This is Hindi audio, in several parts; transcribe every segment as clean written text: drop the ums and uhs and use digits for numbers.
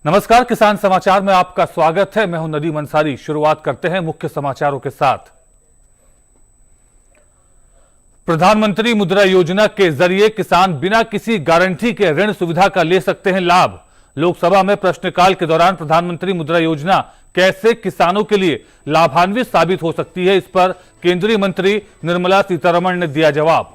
नमस्कार, किसान समाचार में आपका स्वागत है। मैं हूं नदीम अंसारी। शुरुआत करते हैं मुख्य समाचारों के साथ। प्रधानमंत्री मुद्रा योजना के जरिए किसान बिना किसी गारंटी के ऋण सुविधा का ले सकते हैं लाभ। लोकसभा में प्रश्नकाल के दौरान प्रधानमंत्री मुद्रा योजना कैसे किसानों के लिए लाभान्वित साबित हो सकती है, इस पर केंद्रीय मंत्री निर्मला सीतारमण ने दिया जवाब।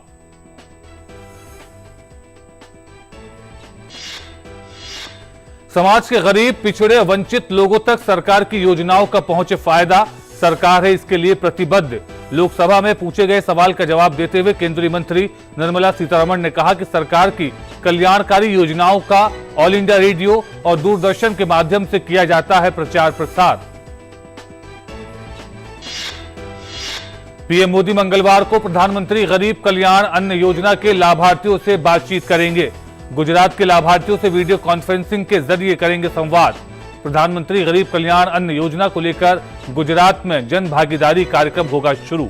समाज के गरीब, पिछड़े, वंचित लोगों तक सरकार की योजनाओं का पहुंचे फायदा, सरकार है इसके लिए प्रतिबद्ध। लोकसभा में पूछे गए सवाल का जवाब देते हुए केंद्रीय मंत्री निर्मला सीतारमण ने कहा कि सरकार की कल्याणकारी योजनाओं का ऑल इंडिया रेडियो और दूरदर्शन के माध्यम से किया जाता है प्रचार प्रसार। पीएम मोदी मंगलवार को प्रधानमंत्री गरीब कल्याण अन्न योजना के लाभार्थियों से बातचीत करेंगे। गुजरात के लाभार्थियों से वीडियो कॉन्फ्रेंसिंग के जरिए करेंगे संवाद। प्रधानमंत्री गरीब कल्याण अन्न योजना को लेकर गुजरात में जन भागीदारी कार्यक्रम होगा शुरू।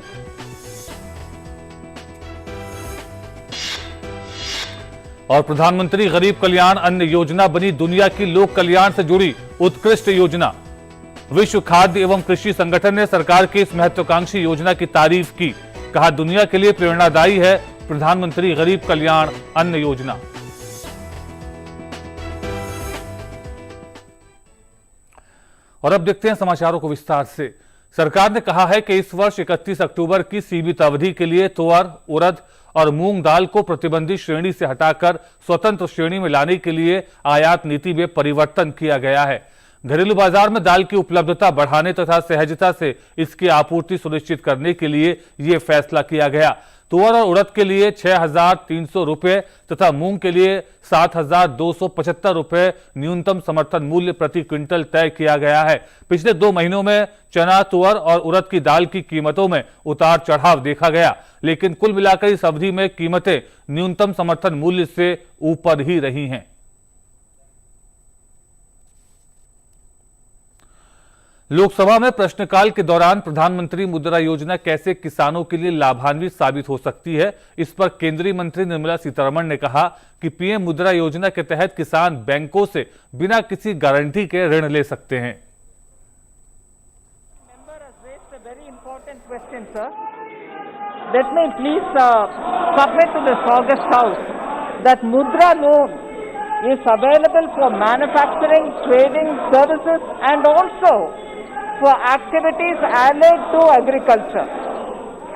और प्रधानमंत्री गरीब कल्याण अन्न योजना बनी दुनिया की लोक कल्याण से जुड़ी उत्कृष्ट योजना। विश्व खाद्य एवं कृषि संगठन ने सरकार की इस महत्वाकांक्षी योजना की तारीफ की। कहा, दुनिया के लिए प्रेरणादायी है प्रधानमंत्री गरीब कल्याण अन्न योजना। और अब देखते हैं समाचारों को विस्तार से। सरकार ने कहा है कि इस वर्ष 31 अक्टूबर की सीमित अवधि के लिए तुअर, उड़द और मूंग दाल को प्रतिबंधित श्रेणी से हटाकर स्वतंत्र श्रेणी में लाने के लिए आयात नीति में परिवर्तन किया गया है। घरेलू बाजार में दाल की उपलब्धता बढ़ाने तथा सहजता से इसकी आपूर्ति सुनिश्चित करने के लिए यह फैसला किया गया। तुअर और उड़द के लिए 6,300 रुपये तथा मूंग के लिए 7,275 रुपये न्यूनतम समर्थन मूल्य प्रति क्विंटल तय किया गया है। पिछले 2 महीनों में चना, तुअर और उड़द की दाल की कीमतों में उतार चढ़ाव देखा गया, लेकिन कुल मिलाकर इस अवधि में कीमतें न्यूनतम समर्थन मूल्य से ऊपर ही रही हैं। लोकसभा में प्रश्नकाल के दौरान प्रधानमंत्री मुद्रा योजना कैसे किसानों के लिए लाभान्वित साबित हो सकती है, इस पर केंद्रीय मंत्री निर्मला सीतारमण ने कहा कि पीएम मुद्रा योजना के तहत किसान बैंकों से बिना किसी गारंटी के ऋण ले सकते हैं। Let me please submit to this August House that Mudra loan is available for manufacturing, trading, services and also for activities allied to agriculture.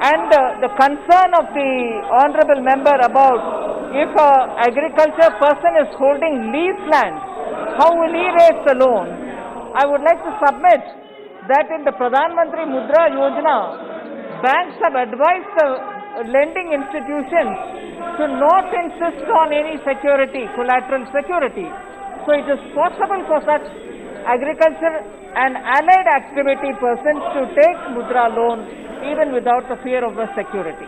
And the concern of the honorable member about if an agriculture person is holding lease land, how will he raise the loan? I would like to submit that in the Pradhan Mantri Mudra Yojana, banks have advised the lending institutions to not insist on any security, collateral security. So it is possible for such agriculture and allied activity persons to take Mudra loan even without the fear of the security.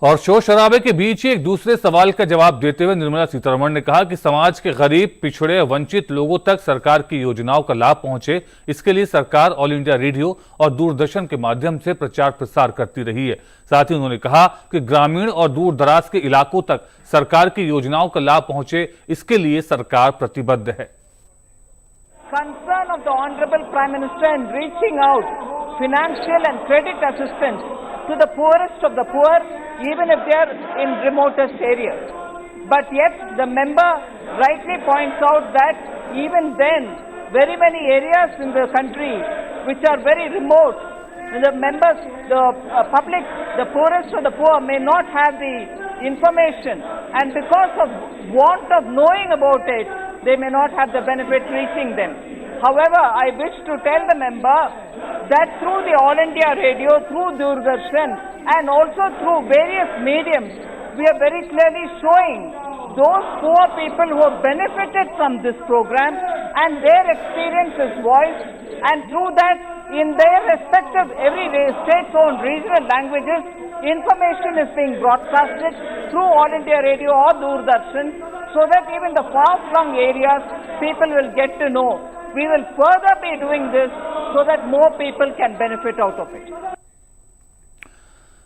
और शोर शराबे के बीच ही एक दूसरे सवाल का जवाब देते हुए निर्मला सीतारमण ने कहा कि समाज के गरीब, पिछड़े, वंचित लोगों तक सरकार की योजनाओं का लाभ पहुंचे, इसके लिए सरकार ऑल इंडिया रेडियो और दूरदर्शन के माध्यम से प्रचार प्रसार करती रही है। साथ ही उन्होंने कहा कि ग्रामीण और दूर दराज के इलाकों तक सरकार की योजनाओं का लाभ पहुंचे, इसके लिए सरकार प्रतिबद्ध है। Concern of the Honorable Prime Minister in reaching out financial and credit assistance to the poorest of the poor, even if they are in remotest areas. But yet the member rightly points out that even then very many areas in the country which are very remote, the members, the public, the poorest of the poor may not have the information, and because of want of knowing about it, they may not have the benefit reaching them. However, I wish to tell the member that through the All India Radio, through Doordarshan and also through various mediums, we are very clearly showing those poor people who have benefited from this program and their experience is voiced, and through that in their respective every state-owned regional languages, information is being broadcasted through All India Radio or Doordarshan, so that even the far-flung areas people will get to know. We will further be doing this so that more people can benefit out of it.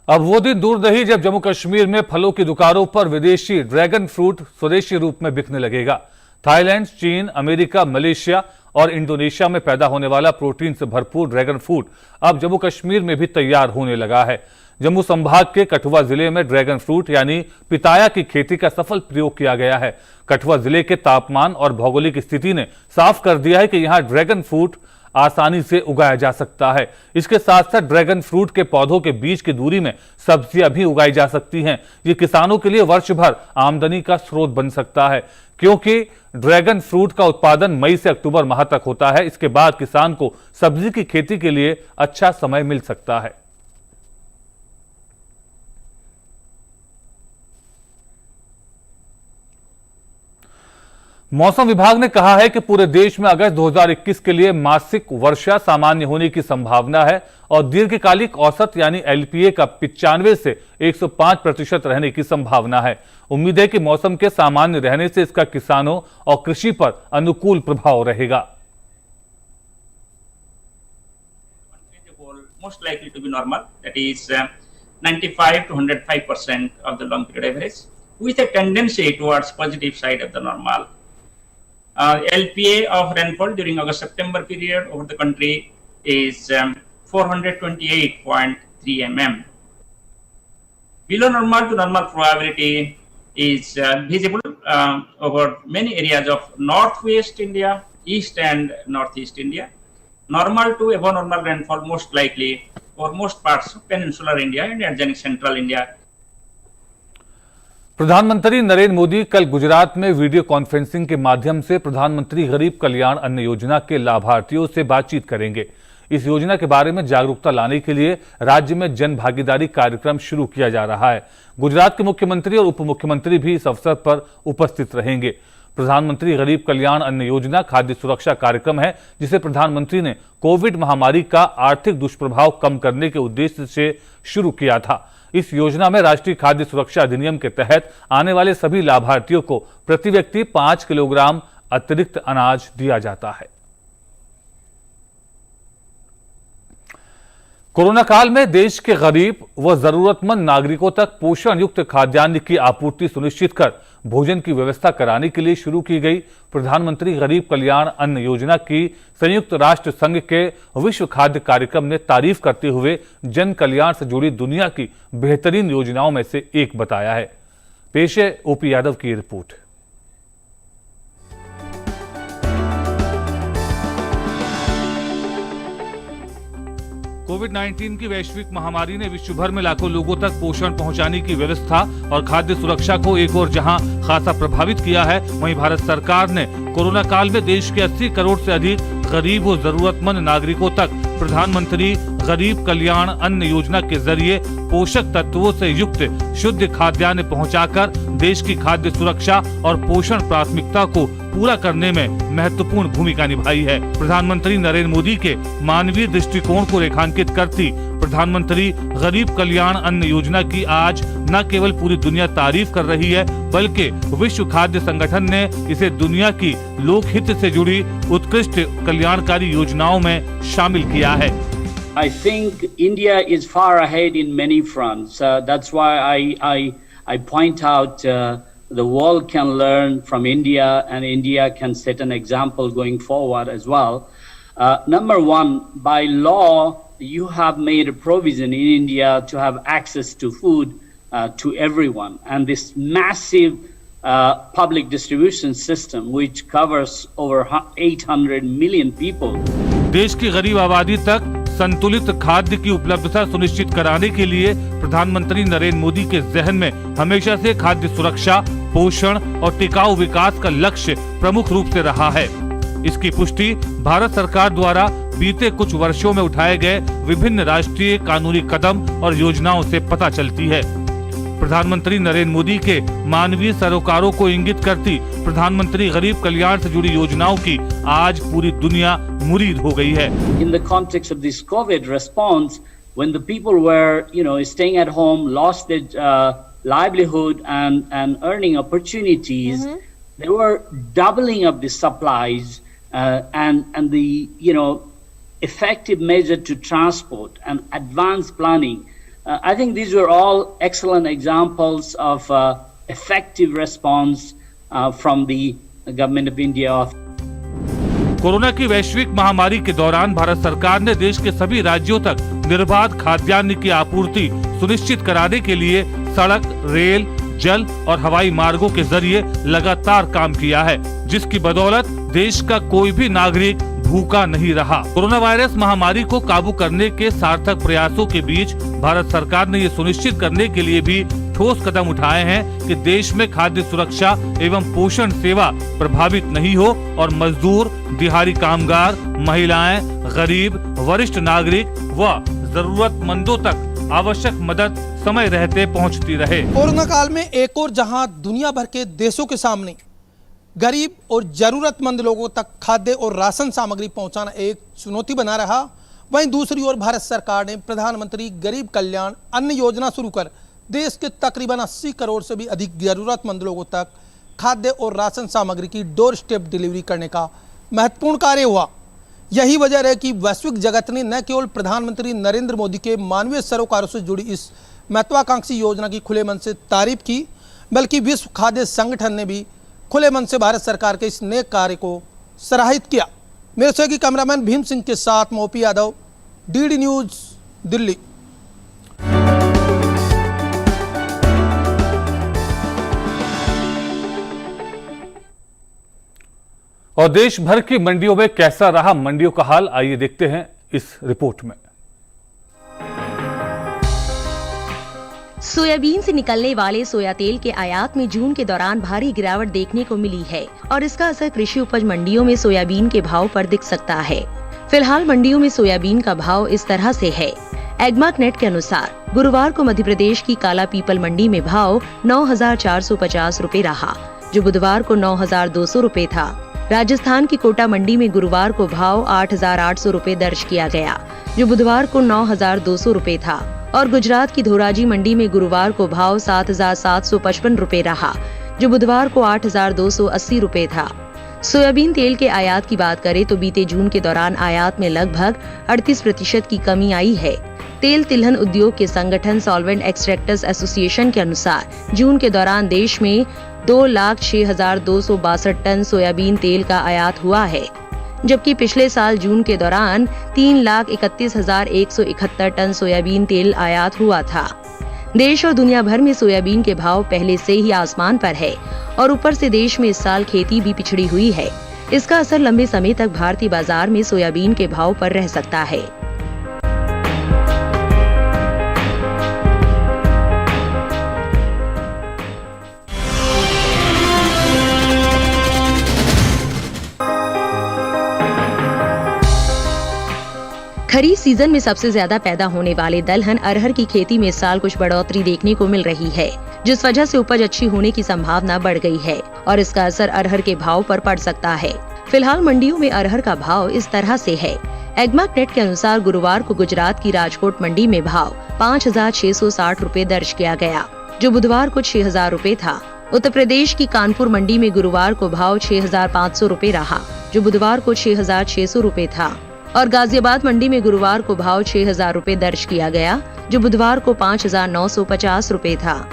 अब वो दिन दूर नहीं जब जम्मू कश्मीर में फलों की दुकानों पर विदेशी ड्रैगन फ्रूट स्वदेशी रूप में बिकने लगेगा। थाईलैंड, चीन, अमेरिका, मलेशिया और इंडोनेशिया में पैदा होने वाला प्रोटीन से भरपूर ड्रैगन फ्रूट अब जम्मू कश्मीर में भी तैयार होने लगा है। जम्मू संभाग के कठुआ जिले में ड्रैगन फ्रूट यानी पिताया की खेती का सफल प्रयोग किया गया है। कठुआ जिले के तापमान और भौगोलिक स्थिति ने साफ कर दिया है कि यहां ड्रैगन फ्रूट आसानी से उगाया जा सकता है। इसके साथ साथ ड्रैगन फ्रूट के पौधों के बीच की दूरी में सब्जियां भी उगाई जा सकती हैं। ये किसानों के लिए वर्ष भर आमदनी का स्रोत बन सकता है, क्योंकि ड्रैगन फ्रूट का उत्पादन मई से अक्टूबर माह तक होता है। इसके बाद किसान को सब्जी की खेती के लिए अच्छा समय मिल सकता है। मौसम विभाग ने कहा है कि पूरे देश में अगस्त 2021 के लिए मासिक वर्षा सामान्य होने की संभावना है और दीर्घकालिक औसत यानी एलपीए का 95 से 105% रहने की संभावना है। उम्मीद है कि मौसम के सामान्य रहने से इसका किसानों और कृषि पर अनुकूल प्रभाव रहेगा। Most likely to be normal, that is 95 to 105% of the long period average, with a tendency towards positive side of the normal. LPA of rainfall during August-September period over the country is 428.3 mm. Below normal to normal probability is visible over many areas of northwest India, east and northeast India. Normal to above normal rainfall most likely over most parts of peninsular India and adjoining central India. प्रधानमंत्री नरेंद्र मोदी कल गुजरात में वीडियो कॉन्फ्रेंसिंग के माध्यम से प्रधानमंत्री गरीब कल्याण अन्न योजना के लाभार्थियों से बातचीत करेंगे। इस योजना के बारे में जागरूकता लाने के लिए राज्य में जन भागीदारी कार्यक्रम शुरू किया जा रहा है। गुजरात के मुख्यमंत्री और उप मुख्यमंत्री भी इस अवसर पर उपस्थित रहेंगे। प्रधानमंत्री गरीब कल्याण अन्न योजना खाद्य सुरक्षा कार्यक्रम है, जिसे प्रधानमंत्री ने कोविड महामारी का आर्थिक दुष्प्रभाव कम करने के उद्देश्य से शुरू किया था। इस योजना में राष्ट्रीय खाद्य सुरक्षा अधिनियम के तहत आने वाले सभी लाभार्थियों को प्रति व्यक्ति 5 किलोग्राम अतिरिक्त अनाज दिया जाता है। कोरोना काल में देश के गरीब व जरूरतमंद नागरिकों तक पोषण युक्त खाद्यान्न की आपूर्ति सुनिश्चित कर भोजन की व्यवस्था कराने के लिए शुरू की गई प्रधानमंत्री गरीब कल्याण अन्न योजना की संयुक्त राष्ट्र संघ के विश्व खाद्य कार्यक्रम ने तारीफ करते हुए जन कल्याण से जुड़ी दुनिया की बेहतरीन योजनाओं में से एक बताया है। पेश है ओपी यादव की रिपोर्ट। कोविड-19 की वैश्विक महामारी ने विश्व भर में लाखों लोगों तक पोषण पहुंचाने की व्यवस्था और खाद्य सुरक्षा को एक और जहां खासा प्रभावित किया है, वहीं भारत सरकार ने कोरोना काल में देश के 80 करोड़ से अधिक गरीब और जरूरतमंद नागरिकों तक प्रधानमंत्री गरीब कल्याण अन्न योजना के जरिए पोषक तत्वों से युक्त शुद्ध खाद्यान्न पहुंचाकर देश की खाद्य सुरक्षा और पोषण प्राथमिकता को पूरा करने में महत्वपूर्ण भूमिका निभाई है। प्रधानमंत्री नरेंद्र मोदी के मानवीय दृष्टिकोण को रेखांकित करती प्रधानमंत्री गरीब कल्याण अन्न योजना की आज न केवल पूरी दुनिया तारीफ कर रही है, बल्कि विश्व खाद्य संगठन ने इसे दुनिया की लोकहित से जुड़ी उत्कृष्ट कल्याणकारी योजनाओं में शामिल किया है। I think India is far ahead in many fronts. That's why I point out the world can learn from India, and India can set an example going forward as well. Number one, by law, you have made a provision in India to have access to food to everyone, and this massive public distribution system which covers over 800 million people. देश की गरीब आबादी तक संतुलित खाद्य की उपलब्धता सुनिश्चित कराने के लिए प्रधानमंत्री नरेंद्र मोदी के जहन में हमेशा से खाद्य सुरक्षा, पोषण और टिकाऊ विकास का लक्ष्य प्रमुख रूप से रहा है। इसकी पुष्टि भारत सरकार द्वारा बीते कुछ वर्षों में उठाए गए विभिन्न राष्ट्रीय कानूनी कदम और योजनाओं से पता चलती है। प्रधानमंत्री नरेंद्र मोदी के मानवीय सरोकारों को इंगित करती प्रधानमंत्री गरीब कल्याण से जुड़ी योजनाओं की आज पूरी दुनिया मुरीद हो गई है। In the context of this COVID response, when the people were, staying at home, lost their livelihood and earning opportunities, they were doubling up the supplies and the effective measure to transport and advanced planning. I think these were all excellent examples of effective response from the Government of India of corona की वैश्विक महामारी के दौरान भारत सरकार ने देश के सभी राज्यों तक निर्बाध खाद्यान्न की आपूर्ति सुनिश्चित कराने के लिए सड़क, रेल, जल और हवाई मार्गों के जरिए लगातार काम किया है, जिसकी बदौलत देश का कोई भी नागरिक भूखा नहीं रहा। कोरोना वायरस महामारी को काबू करने के सार्थक प्रयासों के बीच भारत सरकार ने ये सुनिश्चित करने के लिए भी ठोस कदम उठाए हैं कि देश में खाद्य सुरक्षा एवं पोषण सेवा प्रभावित नहीं हो और मजदूर, दिहाड़ी कामगार, महिलाएं, गरीब, वरिष्ठ नागरिक व जरूरतमंदों तक आवश्यक मदद समय रहते पहुंचती रहे। कोरोना काल में एक और जहां दुनिया भर के देशों के सामने गरीब और जरूरतमंद लोगों तक खाद्य और राशन सामग्री पहुंचाना एक चुनौती बना रहा, वहीं दूसरी ओर भारत सरकार ने प्रधानमंत्री गरीब कल्याण अन्न योजना शुरू कर देश के तकरीबन 80 करोड़ से भी अधिक जरूरतमंद लोगों तक खाद्य और राशन सामग्री की डोर स्टेप डिलीवरी करने का महत्वपूर्ण कार्य हुआ। यही वजह है कि वैश्विक जगत ने न केवल प्रधानमंत्री नरेंद्र मोदी के मानवीय सरोकारों से जुड़ी इस महत्वाकांक्षी योजना की खुले मन से तारीफ की, बल्कि विश्व खाद्य संगठन ने भी खुले मन से भारत सरकार के इस नेक कार्य को सराहित किया। मेरे सहयोगी कैमरामैन भीम सिंह के साथ मोपी यादव, डीडी न्यूज, दिल्ली। और देश भर की मंडियों में कैसा रहा मंडियों का हाल, आइए देखते हैं इस रिपोर्ट में। सोयाबीन से निकलने वाले सोया तेल के आयात में जून के दौरान भारी गिरावट देखने को मिली है और इसका असर कृषि उपज मंडियों में सोयाबीन के भाव पर दिख सकता है। फिलहाल मंडियों में सोयाबीन का भाव इस तरह से है। एग्मार्क नेट के अनुसार गुरुवार को मध्य प्रदेश की काला पीपल मंडी में भाव 9,450 रुपए रहा, जो बुधवार को 9,200 रुपए था। राजस्थान की कोटा मंडी में गुरुवार को भाव 8,800 रुपए दर्ज किया गया, जो बुधवार को 9,200 रुपए था। और गुजरात की धोराजी मंडी में गुरुवार को भाव 7,755 रुपए रहा, जो बुधवार को 8,280 रुपए था। सोयाबीन तेल के आयात की बात करें तो बीते जून के दौरान आयात में लगभग 38% की कमी आई है। तेल तिलहन उद्योग के संगठन सॉल्वेंट एक्सट्रैक्टर्स एसोसिएशन के अनुसार जून के दौरान देश में 2,06,262 टन सोयाबीन तेल का आयात हुआ है, जबकि पिछले साल जून के दौरान 3,31,171 टन सोयाबीन तेल आयात हुआ था। देश और दुनिया भर में सोयाबीन के भाव पहले से ही आसमान पर है और ऊपर से देश में इस साल खेती भी पिछड़ी हुई है। इसका असर लंबे समय तक भारतीय बाजार में सोयाबीन के भाव पर रह सकता है। खरीफ सीजन में सबसे ज्यादा पैदा होने वाले दलहन अरहर की खेती में इस साल कुछ बढ़ोतरी देखने को मिल रही है, जिस वजह से उपज अच्छी होने की संभावना बढ़ गई है और इसका असर अरहर के भाव पर पड़ सकता है। फिलहाल मंडियों में अरहर का भाव इस तरह से है। एग्मार्क नेट के अनुसार गुरुवार को गुजरात की राजकोट मंडी में भाव 5,660 रुपए दर्ज किया गया, जो बुधवार को 6,000 रुपए था। उत्तर प्रदेश की कानपुर मंडी में गुरुवार को भाव 6,500 रुपए रहा, जो बुधवार को 6,600 रुपए था। और गाजियाबाद मंडी में गुरुवार को भाव 6,000 रुपए दर्ज किया गया, जो बुधवार को 5,950 रुपए था।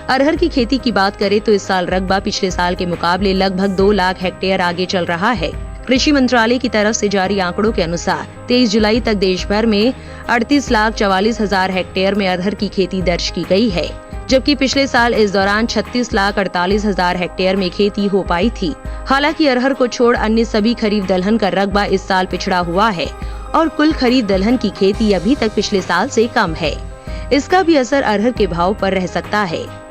अरहर की खेती की बात करें तो इस साल रकबा पिछले साल के मुकाबले लगभग 2 लाख हेक्टेयर आगे चल रहा है। कृषि मंत्रालय की तरफ से जारी आंकड़ों के अनुसार 23 जुलाई तक देश भर में 38,44,000 हेक्टेयर में अरहर की खेती दर्ज की गई है, जबकि पिछले साल इस दौरान 36,48,000 हेक्टेयर में खेती हो पाई थी। हालांकि अरहर को छोड़ अन्य सभी खरीफ दलहन का रकबा इस साल पिछड़ा हुआ है और कुल खरीफ दलहन की खेती अभी तक पिछले साल से कम है। इसका भी असर अरहर के भाव पर रह सकता है।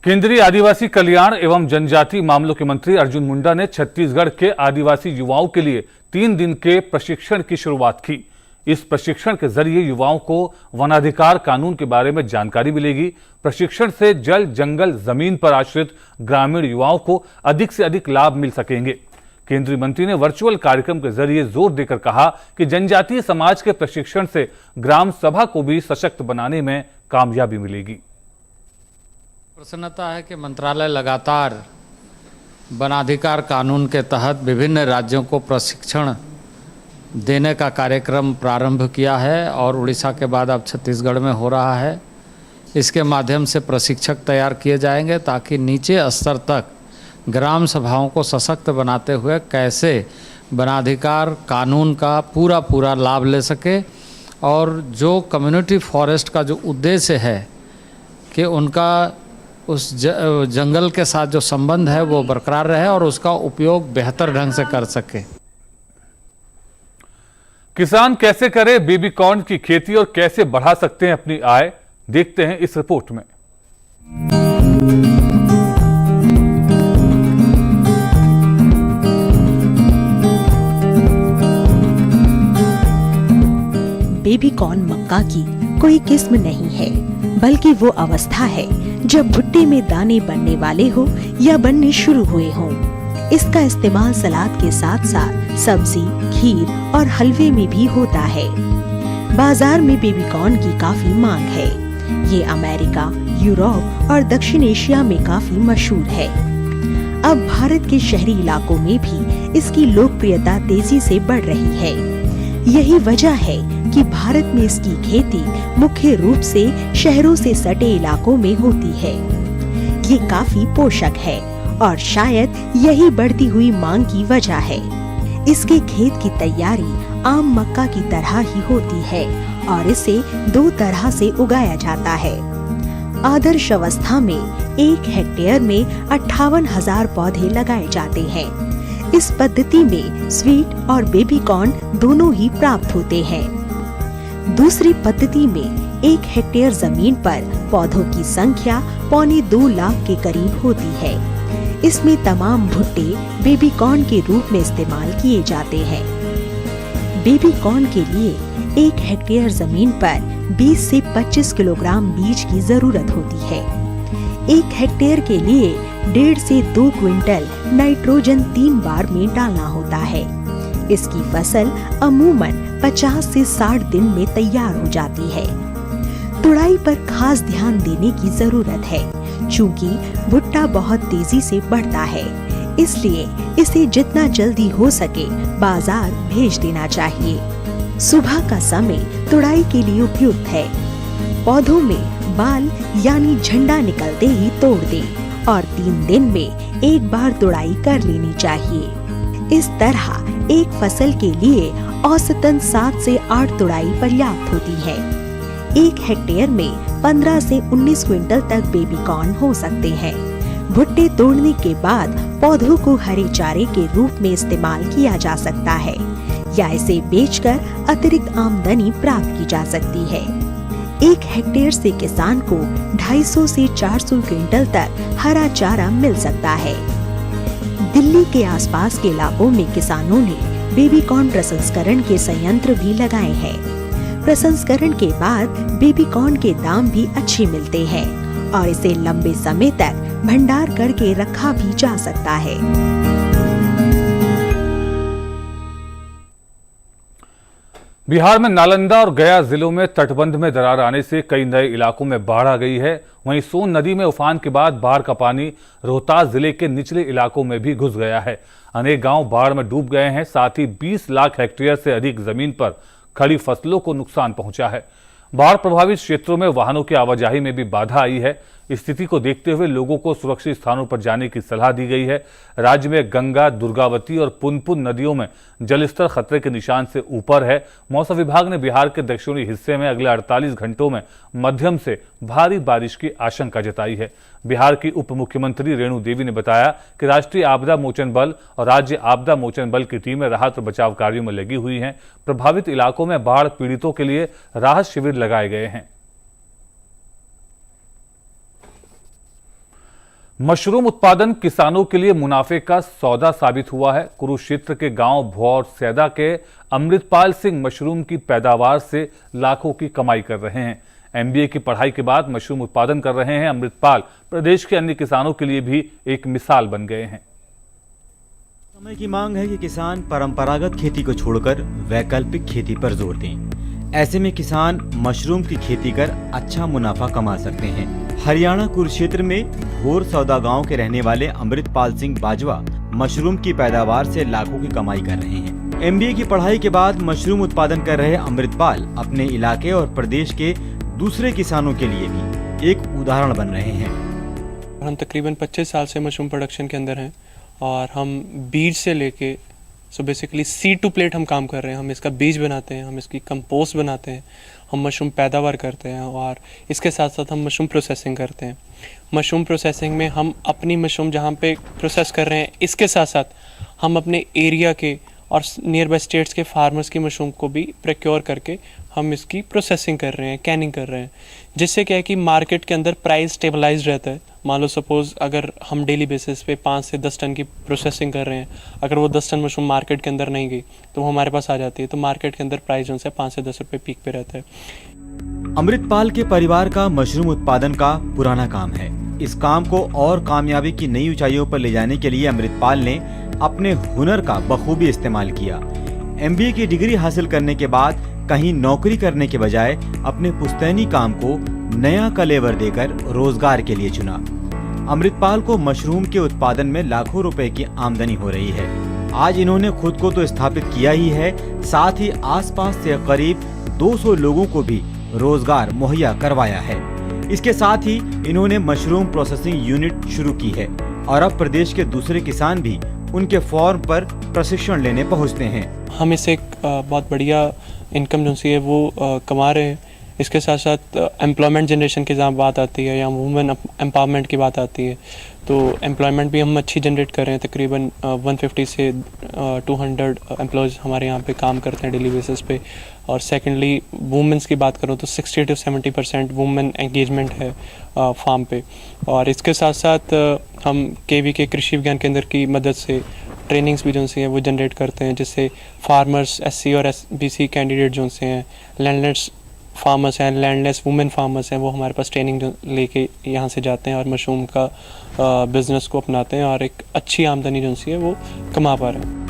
केंद्रीय आदिवासी कल्याण एवं जनजातीय मामलों के मंत्री अर्जुन मुंडा ने छत्तीसगढ़ के आदिवासी युवाओं के लिए 3 दिन के प्रशिक्षण की शुरुआत की। इस प्रशिक्षण के जरिए युवाओं को वनाधिकार कानून के बारे में जानकारी मिलेगी। प्रशिक्षण से जल, जंगल, जमीन पर आश्रित ग्रामीण युवाओं को अधिक से अधिक लाभ मिल सकेंगे। केंद्रीय मंत्री ने वर्चुअल कार्यक्रम के जरिए जोर देकर कहा कि जनजातीय समाज के प्रशिक्षण से ग्राम सभा को भी सशक्त बनाने में कामयाबी मिलेगी। प्रसन्नता है कि मंत्रालय लगातार वनाधिकार कानून के तहत विभिन्न राज्यों को प्रशिक्षण देने का कार्यक्रम प्रारंभ किया है और उड़ीसा के बाद अब छत्तीसगढ़ में हो रहा है। इसके माध्यम से प्रशिक्षक तैयार किए जाएंगे ताकि नीचे स्तर तक ग्राम सभाओं को सशक्त बनाते हुए कैसे वनाधिकार कानून का पूरा लाभ ले सके और जो कम्युनिटी फॉरेस्ट का जो उद्देश्य है कि उनका उस जंगल के साथ जो संबंध है वो बरकरार रहे और उसका उपयोग बेहतर ढंग से कर सके। किसान कैसे करें बेबी कॉर्न की खेती और कैसे बढ़ा सकते हैं अपनी आय, देखते हैं इस रिपोर्ट में। बेबी कॉर्न मक्का की कोई किस्म नहीं है, बल्कि वो अवस्था है जब भुट्टे में दाने बनने वाले हो या बनने शुरू हुए हों। इसका इस्तेमाल सलाद के साथ साथ सब्जी, खीर और हलवे में भी होता है। बाजार में बेबी कॉर्न की काफी मांग है। ये अमेरिका, यूरोप और दक्षिण एशिया में काफी मशहूर है। अब भारत के शहरी इलाकों में भी इसकी लोकप्रियता तेजी से बढ़ रही है। यही वजह है कि भारत में इसकी खेती मुख्य रूप से शहरों से सटे इलाकों में होती है। ये काफी पोषक है और शायद यही बढ़ती हुई मांग की वजह है। इसके खेत की तैयारी आम मक्का की तरह ही होती है और इसे 2 तरह से उगाया जाता है। आदर्श अवस्था में 1 हेक्टेयर में 58,000 पौधे लगाए जाते हैं। इस पद्धति में स्वीट और बेबी कॉर्न दोनों ही प्राप्त होते हैं। दूसरी पद्धति में 1 हेक्टेयर जमीन पर पौधों की संख्या 2.25 लाख के करीब होती है। इसमें तमाम भुट्टे बेबी कॉर्न के रूप में इस्तेमाल किए जाते हैं। बेबी कॉर्न के लिए 1 हेक्टेयर जमीन पर 20 से 25 किलोग्राम बीज की जरूरत होती है। 1 हेक्टेयर के लिए 1.5 से 2 क्विंटल नाइट्रोजन 3 बार में डालना होता है। इसकी फसल अमूमन 50 से 60 दिन में तैयार हो जाती है। तुड़ाई पर खास ध्यान देने की जरूरत है, चूँकि भुट्टा बहुत तेजी से बढ़ता है, इसलिए इसे जितना जल्दी हो सके बाजार भेज देना चाहिए। सुबह का समय तुड़ाई के लिए उपयुक्त है। पौधों में बाल यानी झंडा निकलते ही तोड़ दें और 3 दिन में 1 बार तुड़ाई कर लेनी चाहिए। इस तरह एक फसल के लिए औसतन 7 से 8 तुड़ाई पर्याप्त होती है। 1 हेक्टेयर में 15 से 19 क्विंटल तक बेबी कॉर्न हो सकते हैं। भुट्टे तोड़ने के बाद पौधों को हरे चारे के रूप में इस्तेमाल किया जा सकता है या इसे बेचकर अतिरिक्त आमदनी प्राप्त की जा सकती है। 1 हेक्टेयर से किसान को 250 से 400 क्विंटल तक हरा चारा मिल सकता है। दिल्ली के आसपास के इलाकों में किसानों ने बेबी कॉर्न प्रसंस्करण के संयंत्र भी लगाए हैं। प्रसंस्करण के बाद बेबी कॉर्न के दाम भी अच्छे मिलते हैं और इसे लंबे समय तक भंडार करके रखा भी जा सकता है। बिहार में नालंदा और गया जिलों में तटबंध में दरार आने से कई नए इलाकों में बाढ़ आ गई है। वहीं सोन नदी में उफान के बाद बाढ़ का पानी रोहतास जिले के निचले इलाकों में भी घुस गया है। अनेक गांव बाढ़ में डूब गए हैं। साथ ही 20 लाख हेक्टेयर से अधिक जमीन पर खड़ी फसलों को नुकसान पहुंचा है। बाढ़ प्रभावित क्षेत्रों में वाहनों की आवाजाही में भी बाधा आई है। स्थिति को देखते हुए लोगों को सुरक्षित स्थानों पर जाने की सलाह दी गई है। राज्य में गंगा, दुर्गावती और पुनपुन नदियों में जलस्तर खतरे के निशान से ऊपर है। मौसम विभाग ने बिहार के दक्षिणी हिस्से में अगले 48 घंटों में मध्यम से भारी बारिश की आशंका जताई है। बिहार की उप मुख्यमंत्री रेणु देवी ने बताया कि राष्ट्रीय आपदा मोचन बल और राज्य आपदा मोचन बल की टीमें राहत और बचाव कार्यों में लगी हुई हैं। प्रभावित इलाकों में बाढ़ पीड़ितों के लिए राहत शिविर लगाए गए हैं। मशरूम उत्पादन किसानों के लिए मुनाफे का सौदा साबित हुआ है। कुरुक्षेत्र के गांव भौर सैदा के अमृतपाल सिंह मशरूम की पैदावार से लाखों की कमाई कर रहे हैं। एमबीए की पढ़ाई के बाद मशरूम उत्पादन कर रहे हैं। अमृतपाल प्रदेश के अन्य किसानों के लिए भी एक मिसाल बन गए हैं। समय की मांग है कि किसान परंपरागत खेती को छोड़कर वैकल्पिक खेती पर जोर दें। ऐसे में किसान मशरूम की खेती कर अच्छा मुनाफा कमा सकते हैं। हरियाणा कुरुक्षेत्र में भोर सौदा गांव के रहने वाले अमृतपाल सिंह बाजवा मशरूम की पैदावार से लाखों की कमाई कर रहे हैं। MBA की पढ़ाई के बाद मशरूम उत्पादन कर रहे अमृतपाल अपने इलाके और प्रदेश के दूसरे किसानों के लिए भी एक उदाहरण बन रहे हैं। हम तकरीबन 25 साल से मशरूम प्रोडक्शन के अंदर हैं और हम बीज से लेके बेसिकली सीड टू प्लेट हम काम कर रहे हैं। हम इसका बीज बनाते हैं, हम इसकी कंपोस्ट बनाते हैं, हम मशरूम पैदावार करते हैं और इसके साथ साथ हम मशरूम प्रोसेसिंग करते हैं। मशरूम प्रोसेसिंग में हम अपनी मशरूम जहाँ पे प्रोसेस कर रहे हैं, इसके साथ साथ हम अपने एरिया के और नियर बाई स्टेट्स के फार्मर्स की मशरूम को भी प्रोक्योर करके हम इसकी प्रोसेसिंग कर रहे हैं, कैनिंग कर रहे हैं, जिससे क्या है कि मार्केट के अंदर प्राइस स्टेबलाइज रहता है। मान लो सपोज अगर हम डेली बेसिस पे 5 से 10 टन की प्रोसेसिंग कर रहे हैं, अगर वो 10 टन मशरूम मार्केट के अंदर नहीं गई तो वो हमारे पास आ जाती है, तो मार्केट के अंदर प्राइस जो है 5 से 10 रुपये पीक पे रहता है। अमृतपाल के परिवार का मशरूम उत्पादन का पुराना काम है। इस काम को और कामयाबी की नई ऊंचाइयों पर ले जाने के लिए अमृतपाल ने अपने हुनर का बखूबी इस्तेमाल किया। MBA की डिग्री हासिल करने के बाद कहीं नौकरी करने के बजाय अपने पुश्तैनी काम को नया कलेवर देकर रोजगार के लिए चुना। अमृतपाल को मशरूम के उत्पादन में लाखों रुपए की आमदनी हो रही है। आज इन्होंने खुद को तो स्थापित किया ही है, साथ ही आसपास से करीब 200 लोगों को भी रोजगार मुहैया करवाया है। इसके साथ ही इन्होंने मशरूम प्रोसेसिंग यूनिट शुरू की है और अब प्रदेश के दूसरे किसान भी उनके फार्म पर प्रशिक्षण लेने पहुंचते हैं। हम इससे एक बहुत बढ़िया इनकम जो सी है वो कमा रहे हैं। इसके साथ साथ एम्प्लॉयमेंट जनरेशन की जहाँ बात आती है या वुमेन एम्पावरमेंट की बात आती है, तो एम्प्लॉयमेंट भी हम अच्छी जनरेट कर रहे हैं। तकरीबन 150 से 200 एम्प्लॉयज़ हमारे यहाँ पे काम करते हैं डेली बेसिस पे। और सेकेंडली वुमेंस की बात करूँ तो 60 to 70% वुमेन एंगेजमेंट है फार्म पे। और इसके साथ साथ हम KVK कृषि विज्ञान केंद्र की मदद से ट्रेनिंग्स भी जो से हैं वो जनरेट करते हैं, जिससे फार्मर्स SC और SBC कैंडिडेट जो से हैं, लैंडलेस फार्मर्स हैं, लैंडलेस वुमेन फार्मर्स हैं, वो हमारे पास ट्रेनिंग लेके यहाँ से जाते हैं और मशरूम का बिजनेस को अपनाते हैं और एक अच्छी आमदनी जो सी है वो कमा पा रहे हैं।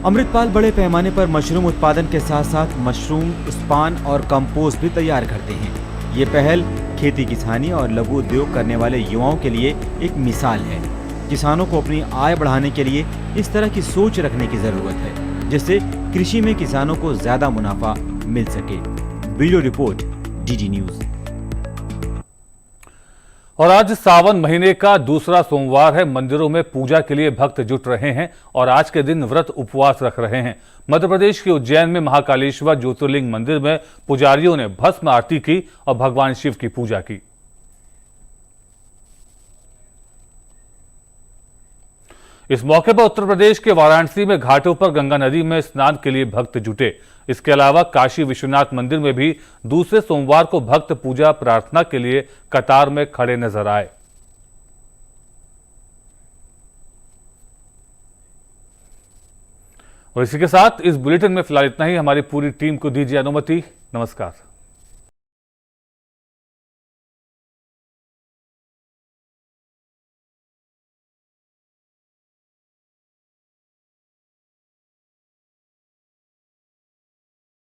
अमृतपाल बड़े पैमाने पर मशरूम उत्पादन के साथ साथ मशरूम स्पान और कंपोस्ट भी तैयार करते हैं। ये पहल खेती किसानी और लघु उद्योग करने वाले युवाओं के लिए एक मिसाल है। किसानों को अपनी आय बढ़ाने के लिए इस तरह की सोच रखने की जरूरत है, जिससे कृषि में किसानों को ज्यादा मुनाफा मिल सके। Bureau report, DD news. और आज सावन महीने का दूसरा सोमवार है। मंदिरों में पूजा के लिए भक्त जुट रहे हैं और आज के दिन व्रत उपवास रख रहे हैं। मध्य प्रदेश के उज्जैन में महाकालेश्वर ज्योतिर्लिंग मंदिर में पुजारियों ने भस्म आरती की और भगवान शिव की पूजा की। इस मौके पर उत्तर प्रदेश के वाराणसी में घाटों पर गंगा नदी में स्नान के लिए भक्त जुटे। इसके अलावा काशी विश्वनाथ मंदिर में भी दूसरे सोमवार को भक्त पूजा प्रार्थना के लिए कतार में खड़े नजर आए। और इसी के साथ इस बुलेटिन में फिलहाल इतना ही। हमारी पूरी टीम को दीजिए अनुमति। नमस्कार।